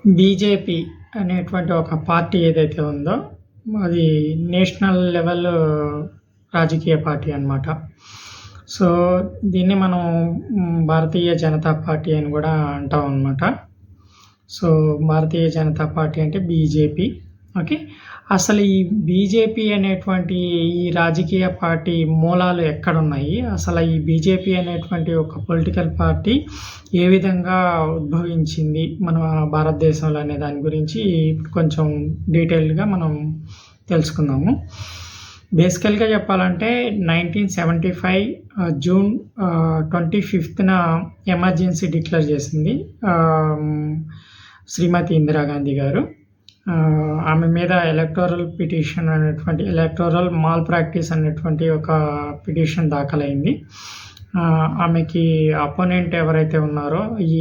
BJP అనేటువంటి ఒక party ఏదైతే ఉందో, అది నేషనల్ లెవెల్ రాజకీయ పార్టీ అనమాట. సో, దీన్ని మనం భారతీయ జనతా పార్టీ అని కూడా అంటాం అనమాట. సో, భారతీయ జనతా పార్టీ అంటే బీజేపీ. ఓకే. అసలు ఈ బీజేపీ అనేటువంటి ఈ రాజకీయ పార్టీ మూలాలు ఎక్కడున్నాయి? అసలు ఈ బీజేపీ అనేటువంటి ఒక పొలిటికల్ పార్టీ ఏ విధంగా ఉద్భవించింది మన భారతదేశంలో అనే దాని గురించి కొంచెం డీటెయిల్డ్‌గా మనం తెలుసుకుందాము. బేసికల్‌గా చెప్పాలంటే 1975 జూన్ 25న ఎమర్జెన్సీ డిక్లేర్ చేసింది శ్రీమతి ఇందిరాగాంధీ గారు. ఆమె మీద ఎలక్టోరల్ మాల్ ప్రాక్టీస్ అనేటువంటి ఒక పిటిషన్ దాఖలైంది. ఆమెకి అపోనెంట్ ఎవరైతే ఉన్నారో ఈ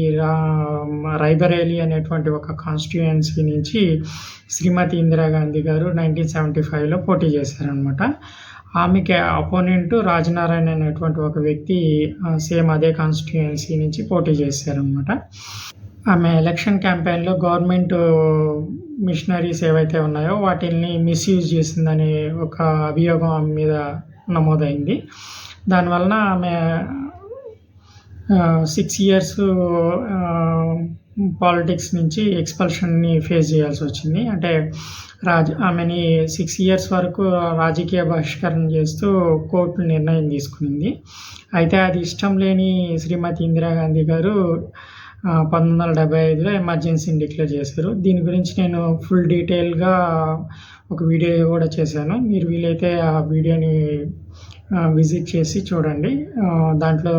రైబరేలీ అనేటువంటి ఒక కాన్స్టిట్యుయెన్సీ నుంచి శ్రీమతి ఇందిరాగాంధీ గారు 1975లో పోటీ చేశారనమాట. ఆమెకి అపోనెంట్ రాజనారాయణ అనేటువంటి ఒక వ్యక్తి సేమ్ అదే కాన్స్టిట్యుయెన్సీ నుంచి పోటీ చేశారనమాట. ఆమె ఎలక్షన్ క్యాంపెయిన్‌లో గవర్నమెంట్ మిషనరీస్ ఏవైతే ఉన్నాయో వాటిల్ని మిస్‌యూజ్ చేసిందనే ఒక అభియోగం ఆమె మీద నమోదైంది. దానివలన ఆమె 6 ఇయర్స్ పాలిటిక్స్ నుంచి ఎక్స్‌పల్షన్‌ని ఫేస్ చేయాల్సొచ్చింది. అంటే ఆమెని 6 ఇయర్స్ వరకు రాజకీయ బహిష్కరణ చేస్తూ కోర్టు నిర్ణయం తీసుకునింది. అయితే అది ఇష్టం లేని శ్రీమతి ఇందిరాగాంధీ గారు 1975లో ఎమర్జెన్సీని డిక్లేర్ చేశారు. దీని గురించి నేను ఫుల్ డీటెయిల్‌గా ఒక వీడియో కూడా చేశాను. మీరు వీలైతే ఆ వీడియోని విజిట్ చేసి చూడండి. దాంట్లో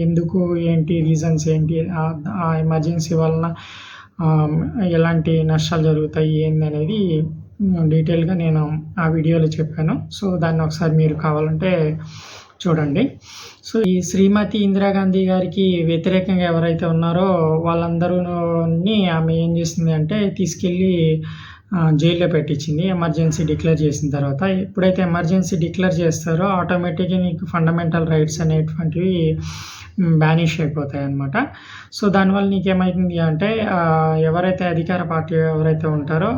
ఎందుకు, ఏంటి, రీజన్స్ ఏంటి, ఆ ఎమర్జెన్సీ వలన ఎలాంటి నష్టాలు జరుగుతాయి ఏందనేది డీటెయిల్‌గా నేను ఆ వీడియోలో చెప్పాను. సో, దాన్ని ఒకసారి మీరు కావాలంటే చూడండి. సో, ఈ శ్రీమతి ఇందిరాగాంధీ గారికి వ్యతిరేకంగా ఎవరైతే ఉన్నారో వాళ్ళందరూని ఆమె ఏం చేసింది అంటే తీసుకెళ్ళి జైల్లో పెట్టించింది ఎమర్జెన్సీ డిక్లేర్ చేసిన తర్వాత. ఎప్పుడైతే ఎమర్జెన్సీ డిక్లేర్ చేస్తారో ఆటోమేటిక్‌గా నీకు ఫండమెంటల్ రైట్స్ అనేటువంటివి బ్యానిష్ అయిపోతాయన్నమాట. సో, దానివల్ల నీకేమైతుంది అంటే ఎవరైతే అధికార పార్టీ ఎవరైతే ఉంటారో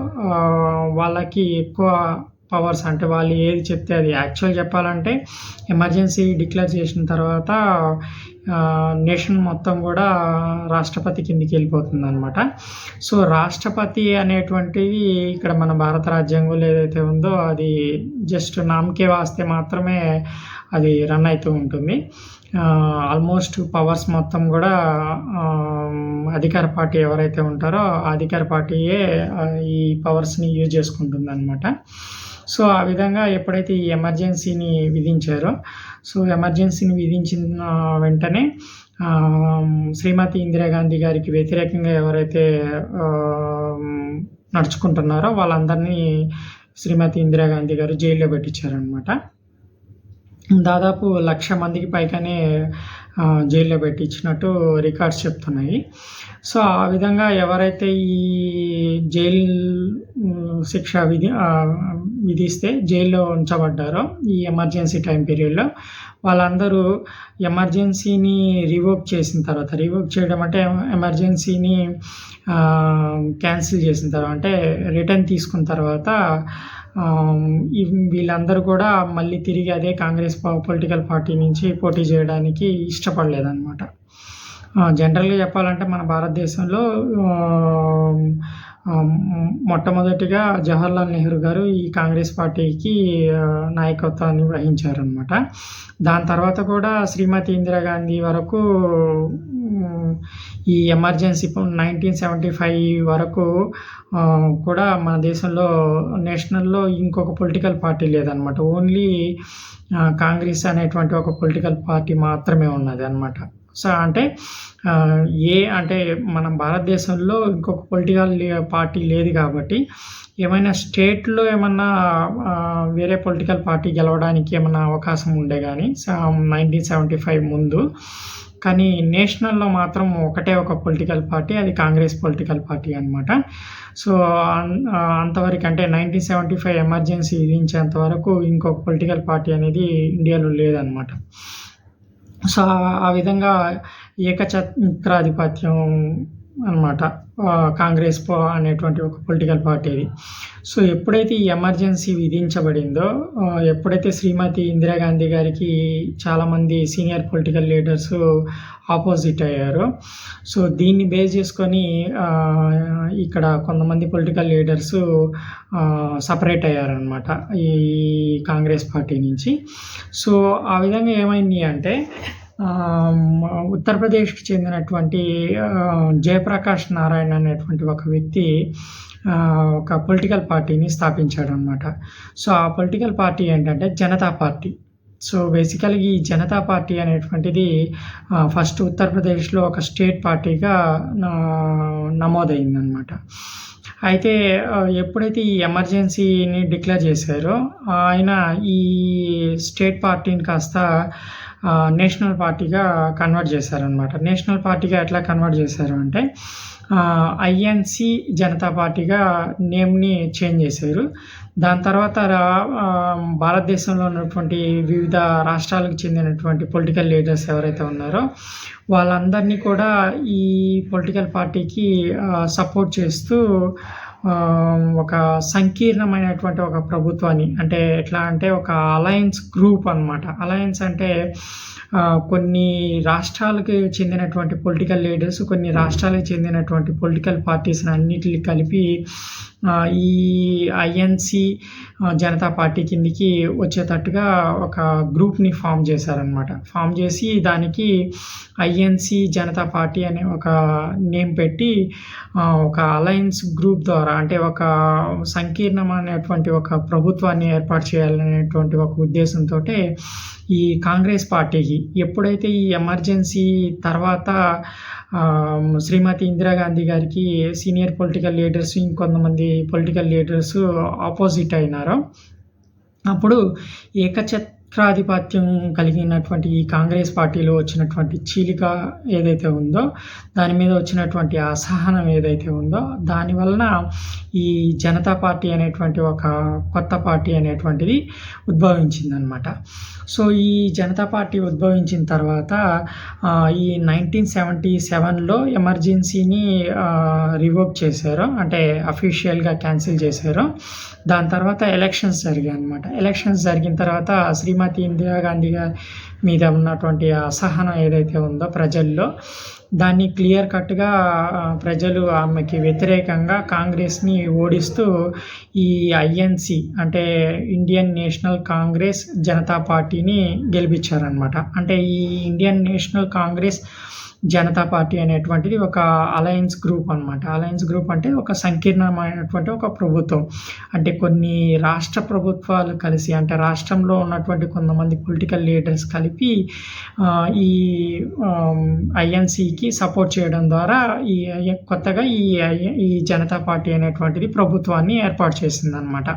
వాళ్ళకి ఎక్కువ పవర్స్, అంటే వాళ్ళు ఏది చెప్తే అది. యాక్చువల్ చెప్పాలంటే ఎమర్జెన్సీ డిక్లేర్ చేసిన తర్వాత నేషన్ మొత్తం కూడా రాష్ట్రపతి కిందికి వెళ్ళిపోతుందన్నమాట. సో, రాష్ట్రపతి అనేటువంటిది ఇక్కడ మన భారత రాజ్యాంగంలో ఏదైతే ఉందో అది జస్ట్ నామకే వాస్తే మాత్రమే అది రన్ అవుతూ ఉంటుంది. ఆల్మోస్ట్ పవర్స్ మొత్తం కూడా అధికార పార్టీ ఎవరైతే ఉంటారో ఆ అధికార పార్టీయే ఈ పవర్స్‌ని యూజ్ చేసుకుంటుందన్నమాట. సో, ఆ విధంగా ఎప్పుడైతే ఈ ఎమర్జెన్సీని విధించారో, సో, ఎమర్జెన్సీని విధించిన వెంటనే శ్రీమతి ఇందిరాగాంధీ గారికి వ్యతిరేకంగా ఎవరైతే నడుచుకుంటున్నారో వాళ్ళందరినీ శ్రీమతి ఇందిరాగాంధీ గారు జైల్లో పెట్టించారనమాట. దాదాపు 1,00,000 మందికి పైగానే జైల్లో పెట్టించినట్టు రికార్డ్స్ చెప్తున్నాయి. సో, ఆ విధంగా ఎవరైతే ఈ జైలు శిక్ష విధిస్తే జైల్లో ఉంచబడ్డారో ఈ ఎమర్జెన్సీ టైం పీరియడ్‌లో వాళ్ళందరూ ఎమర్జెన్సీని రివోక్ చేయడం అంటే ఎమర్జెన్సీని క్యాన్సిల్ చేసిన తర్వాత, అంటే రిటర్న్ తీసుకున్న తర్వాత వీళ్ళందరూ కూడా మళ్ళీ తిరిగి అదే కాంగ్రెస్ పొలిటికల్ పార్టీ నుంచి పోటీ చేయడానికి ఇష్టపడలేదన్నమాట. జనరల్‌గా చెప్పాలంటే మన భారతదేశంలో మొట్టమొదటిగా జవహర్లాల్ నెహ్రూ గారు ఈ కాంగ్రెస్ పార్టీకి నాయకత్వాన్ని వహించారనమాట. దాని తర్వాత కూడా శ్రీమతి ఇందిరాగాంధీ వరకు ఈ ఎమర్జెన్సీ 1975 వరకు కూడా మన దేశంలో నేషనల్‌లో ఇంకొక పొలిటికల్ పార్టీ లేదనమాట. ఓన్లీ కాంగ్రెస్ అనేటువంటి ఒక పొలిటికల్ పార్టీ మాత్రమే ఉన్నదనమాట. సో, అంటే అంటే మన భారతదేశంలో ఇంకొక పొలిటికల్ పార్టీ లేదు కాబట్టి ఏమైనా స్టేట్‌లో ఏమన్నా వేరే పొలిటికల్ పార్టీ గెలవడానికి ఏమన్నా అవకాశం ఉండే గానీ 1975 ముందు. కానీ నేషనల్‌లో మాత్రం ఒకటే ఒక పొలిటికల్ పార్టీ, అది కాంగ్రెస్ పొలిటికల్ పార్టీ అనమాట. సో, అంతవరకు అంటే 1975 ఎమర్జెన్సీ విధించేంత వరకు ఇంకొక పొలిటికల్ పార్టీ అనేది ఇండియాలో లేదనమాట. సో, ఆ విధంగా ఏకఛత్రాధిపత్యం అనమాట. కాంగ్రెస్ అనేటువంటి ఒక పొలిటికల్ పార్టీది. సో ఎప్పుడైతే ఈ ఎమర్జెన్సీ విధించబడిందో, ఎప్పుడైతే శ్రీమతి ఇందిరాగాంధీ గారికి చాలామంది సీనియర్ పొలిటికల్ లీడర్స్ ఆపోజిట్ అయ్యారో, సో దీన్ని బేస్ చేసుకొని ఇక్కడ కొంతమంది పొలిటికల్ లీడర్స్ సపరేట్ అయ్యారనమాట ఈ కాంగ్రెస్ పార్టీ నుంచి. సో ఆ విధంగా ఏమైంది అంటే, ఉత్తరప్రదేశ్కి చెందినటువంటి జయప్రకాష్ నారాయణ అనేటువంటి ఒక వ్యక్తి ఒక పొలిటికల్ పార్టీని స్థాపించాడనమాట. సో ఆ పొలిటికల్ పార్టీ ఏంటంటే జనతా పార్టీ. సో బేసికల్గా ఈ జనతా పార్టీ అనేటువంటిది ఫస్ట్ ఉత్తరప్రదేశ్లో ఒక స్టేట్ పార్టీగా నమోదైందనమాట. అయితే ఎప్పుడైతే ఈ ఎమర్జెన్సీని డిక్లేర్ చేశారో, ఆయన ఈ స్టేట్ పార్టీని కాస్త నేషనల్ పార్టీగా కన్వర్ట్ చేశారనమాట. నేషనల్ పార్టీగా ఎట్లా కన్వర్ట్ చేశారు అంటే, ఐఎన్సి జనతా పార్టీగా నేమ్ని చేంజ్ చేశారు. దాని తర్వాత భారతదేశంలో ఉన్నటువంటి వివిధ రాష్ట్రాలకు చెందినటువంటి పొలిటికల్ లీడర్స్ ఎవరైతే ఉన్నారో వాళ్ళందరినీ కూడా ఈ పొలిటికల్ పార్టీకి సపోర్ట్ చేస్తూ ఒక సంకీర్ణమైనటువంటి ఒక ప్రభుత్వాన్ని, అంటే ఎట్లా అంటే ఒక అలయన్స్ గ్రూప్ అనమాట. అలయన్స్ అంటే కొన్ని రాష్ట్రాలకు చెందినటువంటి పొలిటికల్ లీడర్స్, కొన్ని రాష్ట్రాలకు చెందినటువంటి పొలిటికల్ పార్టీస్ని అన్నిటిని కలిపి ఈ ఐఎన్సి జనతా పార్టీ కిందికి వచ్చేటట్టుగా ఒక గ్రూప్ని ఫామ్ చేశారనమాట. ఫామ్ చేసి దానికి ఐఎన్సి జనతా పార్టీ అనే ఒక నేమ్ పెట్టి ఒక అలయన్స్ గ్రూప్ ద్వారా, అంటే ఒక సంకీర్ణమైనటువంటి ఒక ప్రభుత్వాన్ని ఏర్పాటు చేయాలనేటువంటి ఒక ఉద్దేశంతో ఈ కాంగ్రెస్ పార్టీకి ఎప్పుడైతే ఈ ఎమర్జెన్సీ తర్వాత శ్రీమతి ఇందిరాగాంధీ గారికి సీనియర్ పొలిటికల్ లీడర్స్, ఇంకొంతమంది పొలిటికల్ లీడర్స్ ఆపోజిట్ అయినారో, అప్పుడు ఏకఛత్రాధిపత్యం కలిగినటువంటి ఈ కాంగ్రెస్ పార్టీలో వచ్చినటువంటి చీలిక ఏదైతే ఉందో, దాని మీద వచ్చినటువంటి అసహనం ఏదైతే ఉందో, దానివలన ఈ జనతా పార్టీ అనేటువంటి ఒక కొత్త పార్టీ అనేటువంటిది ఉద్భవించిందనమాట. సో ఈ జనతా పార్టీ ఉద్భవించిన తర్వాత ఈ 1977లో ఎమర్జెన్సీని రివోక్ చేశారు, అంటే అఫీషియల్గా క్యాన్సిల్ చేశారు. దాని తర్వాత ఎలక్షన్స్ జరిగాయి అనమాట. ఎలక్షన్స్ జరిగిన తర్వాత శ్రీమతి ఇందిరాగాంధీ గారి మీద ఉన్నటువంటి అసహనం ఏదైతే ఉందో ప్రజల్లో, దాన్ని క్లియర్ కట్గా ప్రజలు ఆమెకి వ్యతిరేకంగా కాంగ్రెస్ని ఓడిస్తూ ఈ ఐఎన్సి, అంటే ఇండియన్ నేషనల్ కాంగ్రెస్ జనతా పార్టీని గెలిపించారనమాట. అంటే ఈ Indian national Congress Janata party అనేటువంటిది ఒక అలయన్స్ గ్రూప్ అనమాట. అలయన్స్ గ్రూప్ అంటే ఒక సంకీర్ణమైనటువంటి ఒక ప్రభుత్వం, అంటే కొన్ని రాష్ట్ర ప్రభుత్వాలు కలిసి, అంటే రాష్ట్రంలో ఉన్నటువంటి కొంతమంది పొలిటికల్ లీడర్స్ కలిపి ఈ ఐఎన్సికి సపోర్ట్ చేయడం ద్వారా కొత్తగా ఈ జనతా పార్టీ అనేటువంటిది ప్రభుత్వాన్ని ఏర్పాటు చేసిందనమాట.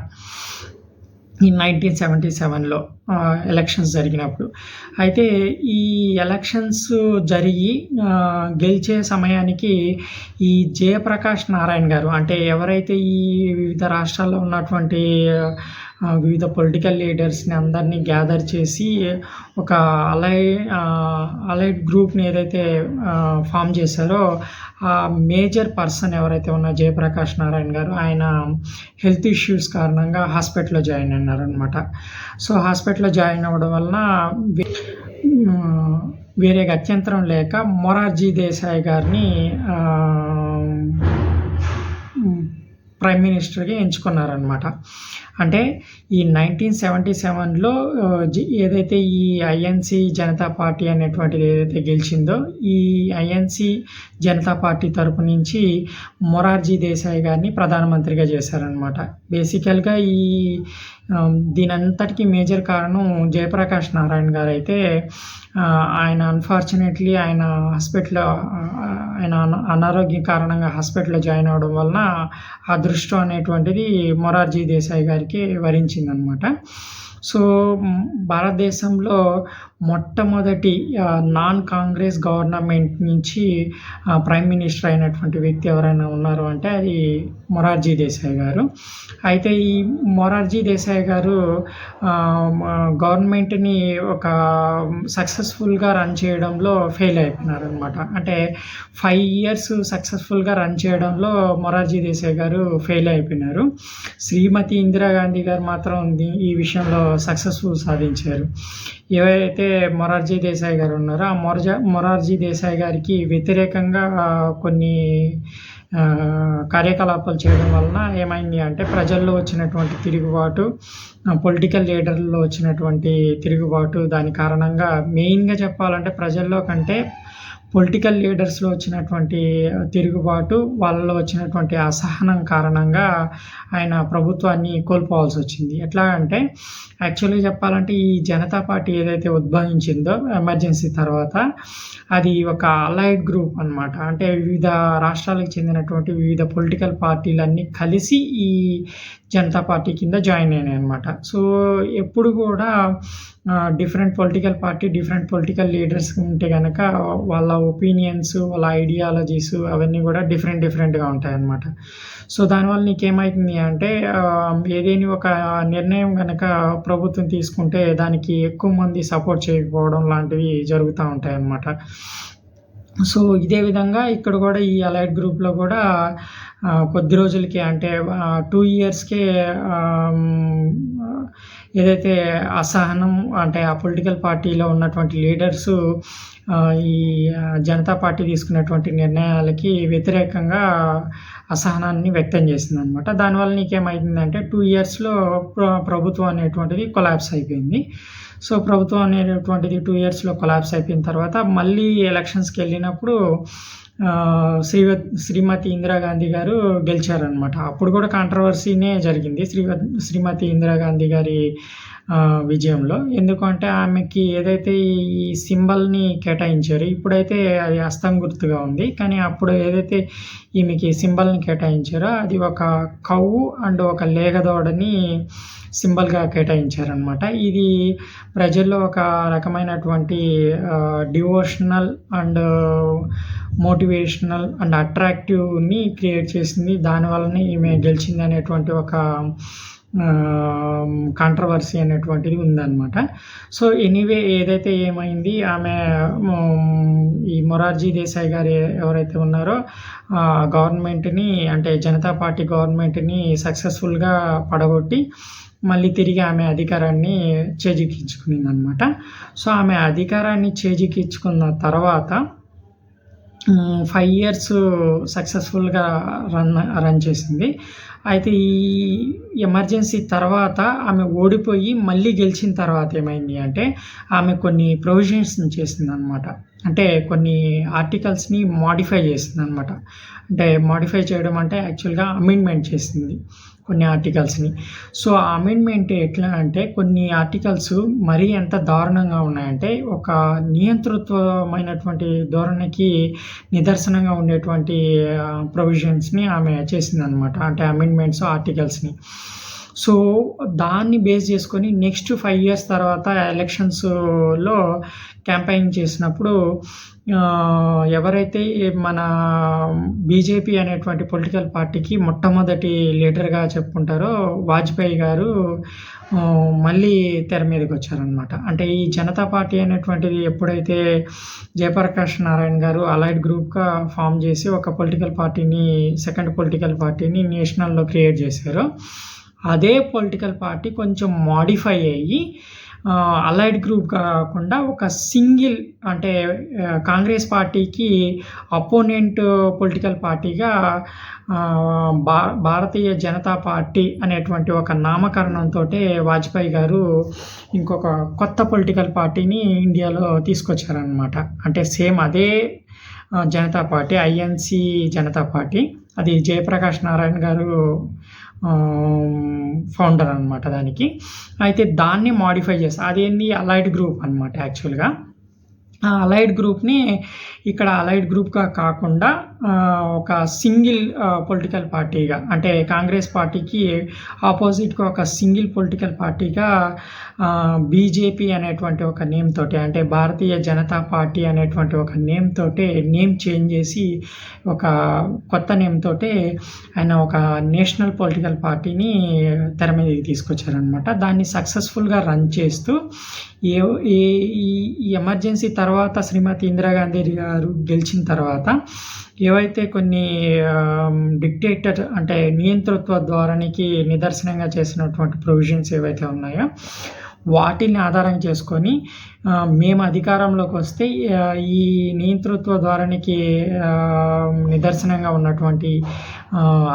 ఈ 1977లో ఎలక్షన్స్ జరిగినప్పుడు. అయితే ఈ ఎలక్షన్స్ జరిగి గెలిచే సమయానికి ఈ జయప్రకాష్ నారాయణ గారు, అంటే ఎవరైతే ఈ వివిధ రాష్ట్రాల్లో ఉన్నటువంటి వివిధ పొలిటికల్ లీడర్స్ని అందరినీ గ్యాదర్ చేసి ఒక అలైడ్ గ్రూప్ని ఏదైతే ఫామ్ చేశారో, ఆ మేజర్ పర్సన్ ఎవరైతే ఉన్నారో జయప్రకాష్ నారాయణ గారు, ఆయన హెల్త్ ఇష్యూస్ కారణంగా హాస్పిటల్లో జాయిన్ అన్నారనమాట. సో హాస్పిటల్లో జాయిన్ అవ్వడం వలన వేరే గత్యంతరం లేక మొరార్జీ దేశాయ్ గారిని ప్రైమ్ మినిస్టర్గా ఎంచుకున్నారనమాట. అంటే ఈ 1977లో ఏదైతే ఈ ఐఎన్సి జనతా పార్టీ అనేటువంటిది ఏదైతే గెలిచిందో, ఈ ఐఎన్సి జనతా పార్టీ తరపు నుంచి మొరార్జీ దేశాయ్ గారిని ప్రధానమంత్రిగా చేశారనమాట. బేసికల్గా దీనంతటికీ మేజర్ కారణం జయప్రకాష్ నారాయణ గారు అయితే, ఆయన అన్ఫార్చునేట్లీ ఆయన అనారోగ్యం కారణంగా హాస్పిటల్లో జాయిన్ అవ్వడం వలన అదృష్టం అనేటువంటిది మొరార్జీ దేశాయ్ గారికి వరించిందనమాట. సో, భారతదేశంలో మొట్టమొదటి నాన్ కాంగ్రెస్ గవర్నమెంట్ నుంచి ప్రైమ్ మినిస్టర్ అయినటువంటి వ్యక్తి ఎవరైనా ఉన్నారు అంటే అది మొరార్జీ దేశాయ్ గారు. అయితే ఈ మొరార్జీ దేశాయ్ గారు గవర్నమెంట్‌ని ఒక సక్సెస్‌ఫుల్‌గా రన్ చేయడంలో ఫెయిల్ అయిపోయినారనమాట. అంటే 5 ఇయర్స్ సక్సెస్‌ఫుల్‌గా రన్ చేయడంలో మొరార్జీ దేశాయ్ గారు ఫెయిల్ అయిపోయినారు. శ్రీమతి ఇందిరాగాంధీ గారు మాత్రం ఈ విషయంలో సక్సెస్‌ఫుల్ సాధించారు. ఎవరైతే మొరార్జీ దేశాయ్ గారు ఉన్నారో ఆ మొరార్జీ దేశాయ్ గారికి వ్యతిరేకంగా కొన్ని కార్యకలాపాలు చేయడం వలన ఏమైంది అంటే ప్రజల్లో వచ్చినటువంటి తిరుగుబాటు, పొలిటికల్ లీడర్‌లో వచ్చినటువంటి తిరుగుబాటు, దాని కారణంగా మెయిన్‌గా చెప్పాలంటే ప్రజల్లో కంటే పొలిటికల్ లీడర్స్‌లో వచ్చినటువంటి తిరుగుబాటు, వాళ్ళలో వచ్చినటువంటి అసహనం కారణంగా ఆయన ప్రభుత్వాన్ని కోల్పోవాల్సొచ్చింది. ఎట్లా అంటే యాక్చువల్‌గా చెప్పాలంటే ఈ జనతా పార్టీ ఏదైతే ఉద్భవించిందో ఎమర్జెన్సీ తర్వాత అది ఒక అలైడ్ గ్రూప్ అనమాట. అంటే వివిధ రాష్ట్రాలకు చెందినటువంటి వివిధ పొలిటికల్ పార్టీలన్నీ కలిసి ఈ జనతా పార్టీ కింద జాయిన్ అయినాయనమాట. సో, ఎప్పుడు కూడా different political party, different political leaders ఉంటే గనక వాళ్ళ ఒపీనియన్స్, వాళ్ళ ఐడియాలజీస్ అవన్నీ కూడా డిఫరెంట్‌గా ఉంటాయన్నమాట. సో, దానివల్ల నీకేమైతుంది అంటే ఏదేని ఒక నిర్ణయం గనక ప్రభుత్వం తీసుకుంటే దానికి ఎక్కువ మంది సపోర్ట్ చేయకపోవడం లాంటివి జరుగుతా ఉంటాయన్నమాట. సో, ఇదే విధంగా ఇక్కడ కూడా ఈ అలైడ్ గ్రూప్‌లో కూడా కొద్ది రోజులకే అంటే 2 ఇయర్స్‌కే ఏదైతే అసహనం అంటే ఆ పొలిటికల్ పార్టీలో ఉన్నటువంటి లీడర్సు ఈ జనతా పార్టీ తీసుకున్నటువంటి నిర్ణయాలకి వ్యతిరేకంగా అసహనాన్ని వ్యక్తం చేసిందనమాట. దానివల్ల నీకేమైందంటే 2 ఇయర్స్‌లో ప్రభుత్వం అనేటువంటిది కొలాప్స్ అయిపోయింది. సో, ప్రభుత్వం అనేటువంటిది 2 ఇయర్స్‌లో కొలాప్స్ అయిపోయిన తర్వాత మళ్ళీ ఎలక్షన్స్‌కెళ్ళినప్పుడు శ్రీమతి ఇందిరాగాంధీ గారు గెలిచారనమాట. అప్పుడు కూడా కాంట్రవర్సీనే జరిగింది శ్రీమతి ఇందిరాగాంధీ గారి విజయంలో. ఎందుకంటే ఆమెకి ఏదైతే ఈ సింబల్‌ని కేటాయించారో ఇప్పుడైతే అది హస్తం గుర్తుగా ఉంది. కానీ అప్పుడు ఏదైతే ఈమెకి సింబల్‌ని కేటాయించారో అది ఒక కవ్వు అండ్ ఒక లేగదూడని సింబల్‌గా కేటాయించారనమాట. ఇది ప్రజల్లో ఒక రకమైనటువంటి డివోషనల్ అండ్ మోటివేషనల్ అండ్ అట్రాక్టివ్‌ని క్రియేట్ చేసింది. దానివల్లనే ఈమె గెలిచిందనేటువంటి ఒక కాంట్రవర్సీ అనేటువంటిది ఉందన్నమాట. సో, ఎనీవే ఏదైతే ఏమైంది ఆమె ఈ మొరార్జీ దేశాయ్ గారు ఎవరైతే ఉన్నారో గవర్నమెంట్‌ని అంటే జనతా పార్టీ గవర్నమెంట్‌ని సక్సెస్‌ఫుల్‌గా పడగొట్టి మళ్ళీ తిరిగి ఆమె అధికారాన్ని చేజిక్కించుకునిందనమాట. సో, ఆమె అధికారాన్ని చేజిక్కించుకున్న తర్వాత 5 ఇయర్స్ సక్సెస్‌ఫుల్‌గా రన్ చేసింది. అయితే ఈ ఎమర్జెన్సీ తర్వాత ఆమె ఓడిపోయి మళ్ళీ గెలిచిన తర్వాత ఏమైంది అంటే ఆమె కొన్ని ప్రొవిజన్స్‌ని చేసిందనమాట. అంటే కొన్ని ఆర్టికల్స్‌ని మోడిఫై చేసిందనమాట. అంటే మోడిఫై చేయడం అంటే యాక్చువల్‌గా అమెండ్‌మెంట్ చేసింది కొన్ని ఆర్టికల్స్‌ని. సో, ఆ అమెండ్‌మెంట్ ఎట్లా అంటే కొన్ని ఆర్టికల్స్ మరీ ఎంత దారుణంగా ఉన్నాయంటే ఒక నియంతృత్వమైనటువంటి ధోరణికి నిదర్శనంగా ఉండేటువంటి ప్రొవిజన్స్‌ని ఆమె చేసిందనమాట. అంటే అమెండ్‌మెంట్స్ ఆర్టికల్స్‌ని. సో, దాన్ని బేస్ చేసుకొని నెక్స్ట్ 5 ఇయర్స్ తర్వాత ఎలక్షన్స్‌లో క్యాంపెయిన్ చేసినప్పుడు ఎవరైతే మన బీజేపీ అనేటువంటి పొలిటికల్ పార్టీకి మొట్టమొదటి లీడర్‌గా చెప్పుకుంటారో వాజ్పేయి గారు మళ్ళీ తెర మీదకొచ్చారనమాట. అంటే ఈ జనతా పార్టీ అనేటువంటిది ఎప్పుడైతే జయప్రకాష్ నారాయణ్ గారు అలైడ్ గ్రూప్‌గా ఫార్మ్ చేసి ఒక పొలిటికల్ పార్టీని సెకండ్ పొలిటికల్ పార్టీని నేషనల్‌లో క్రియేట్ చేశారో అదే పొలిటికల్ పార్టీ కొంచెం మోడిఫై అయ్యి అలైడ్ గ్రూప్ కాకుండా ఒక సింగిల్ అంటే కాంగ్రెస్ పార్టీకి అపోనెంట్ పొలిటికల్ పార్టీగా భారతీయ జనతా పార్టీ అనేటువంటి ఒక నామకరణంతోటే వాజ్పేయి గారు ఇంకొక కొత్త పొలిటికల్ పార్టీని ఇండియాలో తీసుకొచ్చారనమాట. అంటే సేమ్ అదే Janata party INC Janata party. అది జయప్రకాష్ నారాయణ్ గారు ఫౌండర్ అనమాట దానికి. అయితే దాన్ని మోడిఫై చేస్తారు. అదేంది అలైడ్ గ్రూప్ అనమాట యాక్చువల్‌గా. ఆ అలైడ్ గ్రూప్‌ని ఇక్కడ అలైడ్ గ్రూప్‌గా కాకుండా ఒక సింగిల్ పొలిటికల్ పార్టీగా, అంటే కాంగ్రెస్ పార్టీకి ఆపోజిట్‌గా ఒక సింగిల్ పొలిటికల్ పార్టీగా బీజేపీ అనేటువంటి ఒక నేమ్ తోటి, అంటే భారతీయ జనతా పార్టీ అనేటువంటి ఒక నేమ్ తోటే నేమ్ చేంజ్ చేసి ఒక కొత్త నేమ్ తోటే ఆయన ఒక నేషనల్ పొలిటికల్ పార్టీని తెర మీదకి తీసుకొచ్చారనమాట. దాన్ని సక్సెస్‌ఫుల్‌గా రన్ చేస్తూ ఏ ఈ ఈ ఎమర్జెన్సీ తర్వాత శ్రీమతి ఇందిరాగాంధీ గారు గెలిచిన తర్వాత ఏవైతే కొన్ని డిక్టేటర్ అంటే నియంతృత్వ ధోరణికి నిదర్శనంగా చేసినటువంటి ప్రొవిజన్స్ ఏవైతే ఉన్నాయో వాటిని ఆధారం చేసుకొని మేము అధికారంలోకి వస్తే ఈ నియంతృత్వ ధోరణికి నిదర్శనంగా ఉన్నటువంటి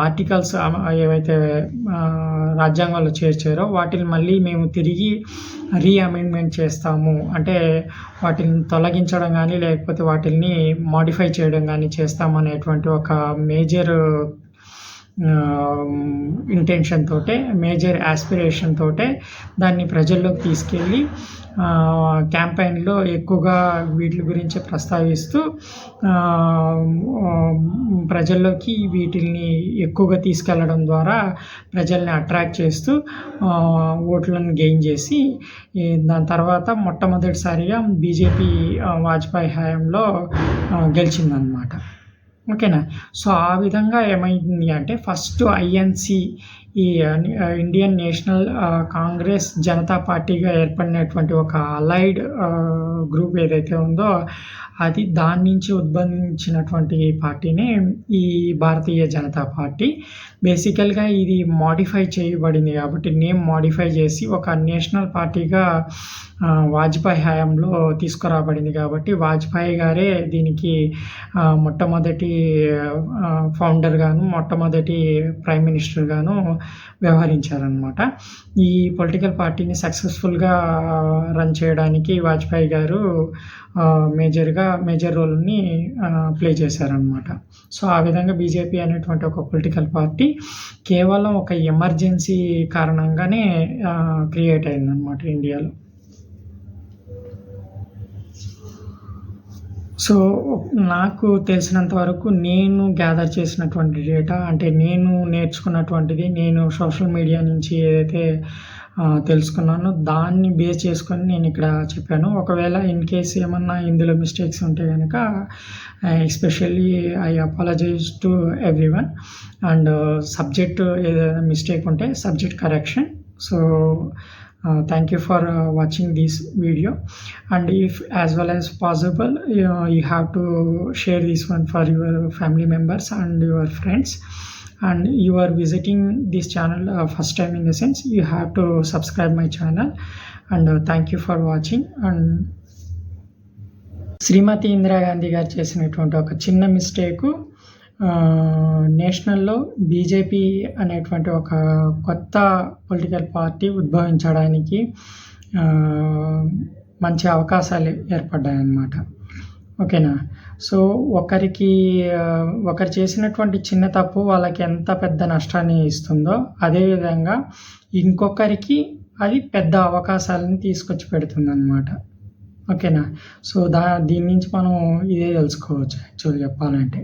ఆర్టికల్స్ ఏవైతే రాజ్యాంగంలో చేర్చారో వాటిని మళ్ళీ మేము తిరిగి అమెండ్మెంట్ చేస్తాము, అంటే వాటిని తొలగించడం కానీ లేకపోతే వాటిని మాడిఫై చేయడం కానీ చేస్తామనేటువంటి ఒక మేజర్ ఇంటెన్షన్ తోటే, మేజర్ యాస్పిరేషన్ తోటే దాన్ని ప్రజల్లోకి తీసుకెళ్ళి క్యాంపెయిన్లో ఎక్కువగా వీటి గురించి ప్రస్తావిస్తూ ప్రజల్లోకి వీటిని ఎక్కువగా తీసుకెళ్ళడం ద్వారా ప్రజల్ని అట్రాక్ట్ చేస్తూ ఓట్లను గెయిన్ చేసి దాని తర్వాత మొట్టమొదటిసారిగా బీజేపీ వాజ్పేయి హయాంలో గెలిచిందనమాట. ఓకేనా. సో ఆ విధంగా ఏమైంది అంటే ఫస్ట్ ఐఎన్సి ఈ ఇండియన్ నేషనల్ కాంగ్రెస్ జనతా పార్టీగా ఏర్పడినటువంటి ఒక అలైడ్ గ్రూప్ ఏదైతే ఉందో అది దాని నుంచి ఉద్భవించినటువంటి పార్టీనే ఈ భారతీయ జనతా పార్టీ. బేసికల్గా ఇది మాడిఫై చేయబడింది కాబట్టి నేమ్ మాడిఫై చేసి ఒక నేషనల్ పార్టీగా వాజ్పేయి హయాంలో తీసుకురాబడింది కాబట్టి వాజ్పేయి గారే దీనికి మొట్టమొదటి ఫౌండర్గాను మొట్టమొదటి ప్రైమ్ మినిస్టర్గాను వ్యవహరించారనమాట. ఈ పొలిటికల్ పార్టీని సక్సెస్ఫుల్గా రన్ చేయడానికి వాజ్పేయి గారు మేజర్ రోల్ని ప్లే చేశారనమాట. సో ఆ విధంగా బీజేపీ అనేటువంటి ఒక పొలిటికల్ పార్టీ కేవలం ఒక ఎమర్జెన్సీ కారణంగానే క్రియేట్ అయిందనమాట ఇండియాలో. సో నాకు తెలిసినంత వరకు నేను గ్యాదర్ చేసినటువంటి డేటా, అంటే నేను నేర్చుకున్నటువంటిది, నేను సోషల్ మీడియా నుంచి ఏదైతే తెలుసుకున్నానో దాన్ని బేస్ చేసుకొని నేను ఇక్కడ చెప్పాను. ఒకవేళ ఇన్ కేస్ ఏమన్నా ఇందులో మిస్టేక్స్ ఉంటే కనుక especially I apologise to everyone. And subject ఏదైనా మిస్టేక్ ఉంటే subject correction. So thank you for watching this video, and if as well as possible you have to share this one for your family members and your friends, and you are visiting this channel first time, in the sense you have to subscribe my channel, and thank you for watching. And శ్రీమతి ఇందిరాగాంధీ గారు చేసినటువంటి ఒక చిన్న mistake నేషనల్లో BJP అనేటువంటి ఒక కొత్త political party ఉద్భవించడానికి మంచి అవకాశాలు ఏర్పడ్డాయన్నమాట. ఓకేనా. సో ఒకరు చేసినటువంటి చిన్న తప్పు వాళ్ళకి ఎంత పెద్ద నష్టాన్ని ఇస్తుందో అదేవిధంగా ఇంకొకరికి అది పెద్ద అవకాశాలను తీసుకొచ్చి పెడుతుందన్నమాట. ఓకేనా. సో దీని నుంచి మనం ఇదే తెలుసుకోవచ్చు యాక్చువల్గా చెప్పాలంటే.